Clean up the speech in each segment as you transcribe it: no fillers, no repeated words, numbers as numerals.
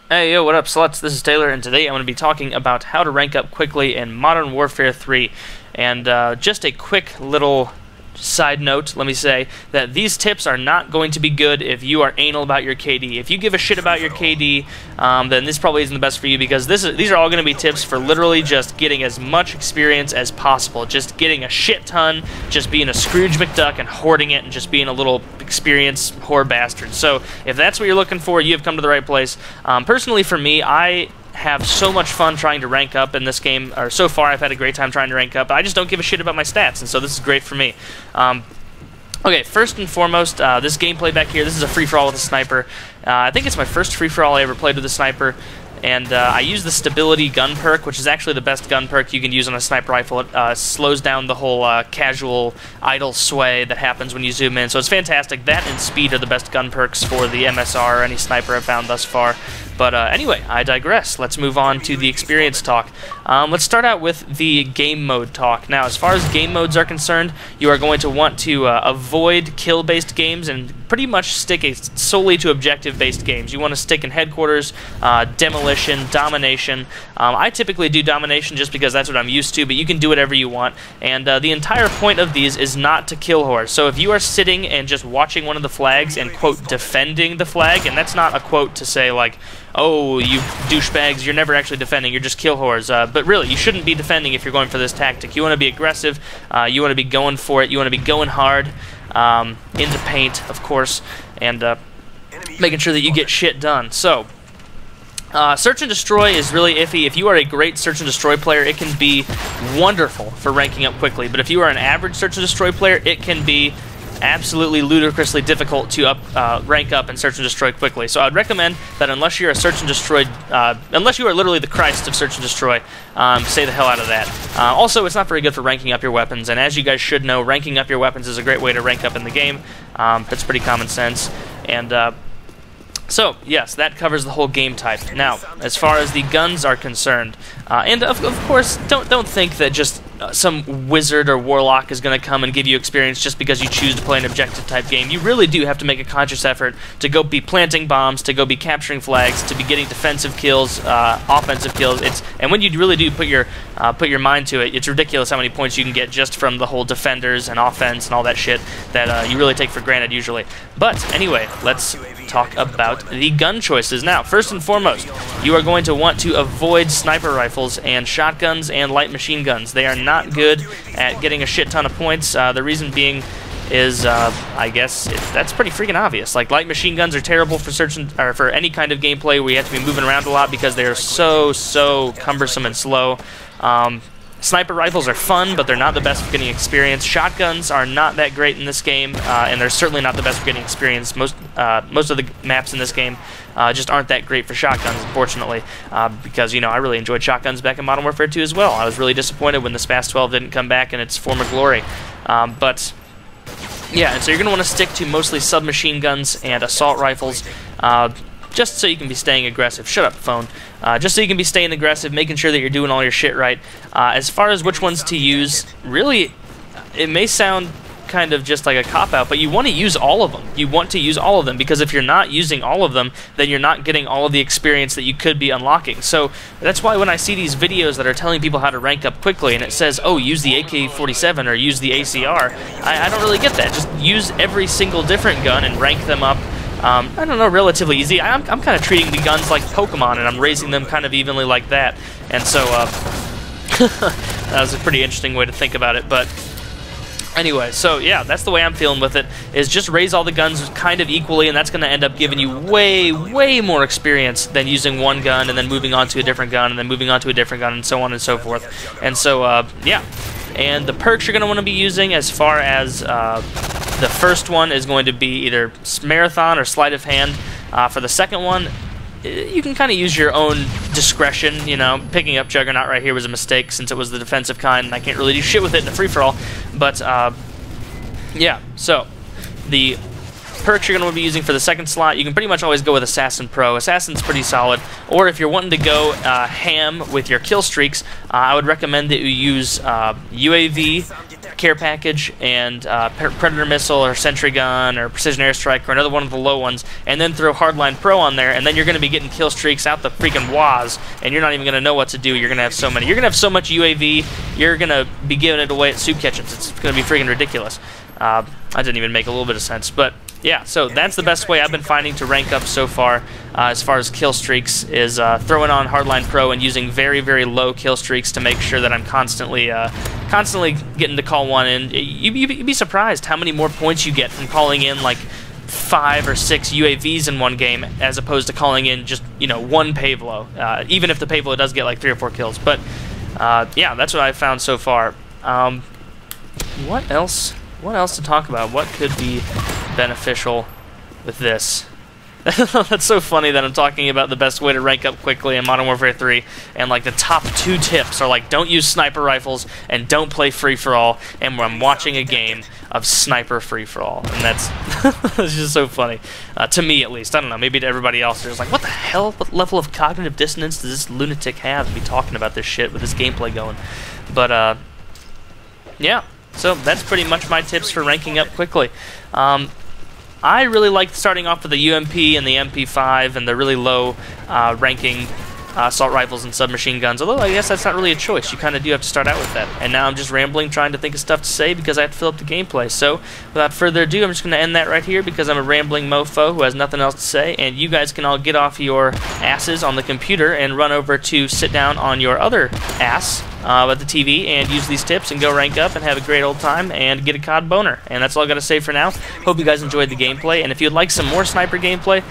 Hey, yo, what up, sluts? This is Taylor, and today I'm going to be talking about how to rank up quickly in Modern Warfare 3. And just a quick little side note, let me say that these tips are not going to be good if you are anal about your KD. If you give a shit about your KD, then this probably isn't the best for you, because these are all going to be tips for literally just getting as much experience as possible. Just getting a shit ton, just being a Scrooge McDuck and hoarding it, and just being a little experience whore bastard. So if that's what you're looking for, you have come to the right place. Personally, for me, I have so much fun trying to rank up in this game, or so far I've had a great time trying to rank up. I just don't give a shit about my stats, and so this is great for me. Okay, first and foremost, this gameplay back here, this is a free-for-all with a sniper. I think it's my first free-for-all I ever played with a sniper, and I use the stability gun perk, which is actually the best gun perk you can use on a sniper rifle. It slows down the whole casual idle sway that happens when you zoom in, so it's fantastic. That and speed are the best gun perks for the MSR or any sniper I've found thus far. But anyway, I digress. Let's move on to the experience talk. Let's start out with the game mode talk. Now, as far as game modes are concerned, you are going to want to avoid kill-based games and pretty much stick solely to objective-based games. You want to stick in headquarters, demolition, domination. I typically do domination just because that's what I'm used to, but you can do whatever you want. And the entire point of these is not to kill whores. So if you are sitting and just watching one of the flags and, quote, defending the flag, and that's not a quote to say, like, oh, you douchebags, you're never actually defending, you're just kill whores. But really, you shouldn't be defending if you're going for this tactic. You want to be aggressive, you want to be going for it, you want to be going hard, into paint, of course, and making sure that you get shit done. So, search and destroy is really iffy. If you are a great search and destroy player, it can be wonderful for ranking up quickly. But if you are an average search and destroy player, it can be absolutely ludicrously difficult to rank up and search and destroy quickly. So I'd recommend that unless you're a search and destroy, unless you are literally the Christ of search and destroy, stay the hell out of that. Also, it's not very good for ranking up your weapons, and as you guys should know, ranking up your weapons is a great way to rank up in the game. That's pretty common sense. And so, yes, that covers the whole game type. Now, as far as the guns are concerned, and of course, don't think that just some wizard or warlock is going to come and give you experience just because you choose to play an objective-type game. You really do have to make a conscious effort to go be planting bombs, to go be capturing flags, to be getting defensive kills, offensive kills. And when you really do put your mind to it, it's ridiculous how many points you can get just from the whole defenders and offense and all that shit that you really take for granted usually. But anyway, let's talk about the gun choices. Now, first and foremost, you are going to want to avoid sniper rifles and shotguns and light machine guns. They are not good at getting a shit ton of points. The reason being is, I guess, that's pretty freaking obvious. Like, light machine guns are terrible for for any kind of gameplay where you have to be moving around a lot because they are so cumbersome and slow. Sniper rifles are fun, but they're not the best for getting experience. Shotguns are not that great in this game, and they're certainly not the best for getting experience. Most of the maps in this game just aren't that great for shotguns, unfortunately, because, you know, I really enjoyed shotguns back in Modern Warfare 2 as well. I was really disappointed when the SPAS 12 didn't come back in its former glory. But yeah, and so you're going to want to stick to mostly submachine guns and assault rifles, just so you can be staying aggressive. Shut up, phone. Just so you can be staying aggressive, making sure that you're doing all your shit right. As far as which ones to use, really, it may sound kind of just like a cop-out, but you want to use all of them. You want to use all of them, because if you're not using all of them, then you're not getting all of the experience that you could be unlocking. So that's why when I see these videos that are telling people how to rank up quickly, and it says, oh, use the AK-47 or use the ACR, I don't really get that. Just use every single different gun and rank them up. I don't know, relatively easy. I'm kind of treating the guns like Pokemon, and I'm raising them kind of evenly like that. And so, that was a pretty interesting way to think about it. But anyway, so yeah, that's the way I'm feeling with it, is just raise all the guns kind of equally, and that's going to end up giving you way more experience than using one gun and then moving on to a different gun and then moving on to a different gun and so on and so forth. And so, yeah. And the perks you're going to want to be using, as far as the first one, is going to be either Marathon or Sleight of Hand. For the second one, you can kind of use your own discretion. You know, picking up Juggernaut right here was a mistake since it was the defensive kind, and I can't really do shit with it in a free-for-all. But, yeah, so the perks you're going to be using for the second slot, you can pretty much always go with Assassin Pro. Assassin's pretty solid. Or if you're wanting to go ham with your kill streaks, I would recommend that you use UAV, Care Package, and Predator Missile, or Sentry Gun, or Precision Airstrike, or another one of the low ones, and then throw Hardline Pro on there, and then you're going to be getting kill streaks out the freaking waz, and you're not even going to know what to do. You're going to have so many. You're going to have so much UAV, you're going to be giving it away at soup kitchens. It's going to be freaking ridiculous. That didn't even make a little bit of sense, but yeah, so that's the best way I've been finding to rank up so far as kill streaks, is throwing on Hardline Pro and using very, very low kill streaks to make sure that I'm constantly getting to call one in. You'd be surprised how many more points you get from calling in like 5 or 6 UAVs in one game as opposed to calling in just, you know, one Pavlo, even if the Pavlo does get like 3 or 4 kills. But yeah, that's what I've found so far. What else to talk about? What could be beneficial with this? That's so funny that I'm talking about the best way to rank up quickly in Modern Warfare 3, and like the top 2 tips are like, don't use sniper rifles and don't play free-for-all, and I'm watching a game of sniper free-for-all, and that's it's just so funny, to me at least. I don't know, maybe to everybody else, they're just like, what the hell? What level of cognitive dissonance does this lunatic have to be talking about this shit with this gameplay going? But yeah, so that's pretty much my tips for ranking up quickly. I really like starting off with the UMP and the MP5 and the really low ranking assault rifles and submachine guns, although I guess that's not really a choice. You kind of do have to start out with that. And now I'm just rambling, trying to think of stuff to say because I have to fill up the gameplay. So without further ado, I'm just going to end that right here because I'm a rambling mofo who has nothing else to say, and you guys can all get off your asses on the computer and run over to sit down on your other ass at the TV and use these tips and go rank up and have a great old time and get a COD boner. And that's all I got to say for now. Hope you guys enjoyed the gameplay, and if you'd like some more sniper gameplay,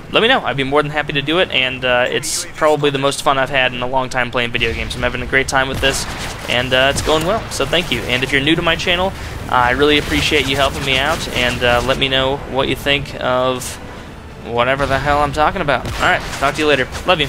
let me know. I'd be more than happy to do it, and it's probably the most fun I've had in a long time playing video games. I'm having a great time with this, and it's going well, so thank you. And if you're new to my channel, I really appreciate you helping me out, and let me know what you think of whatever the hell I'm talking about. Alright, talk to you later. Love you.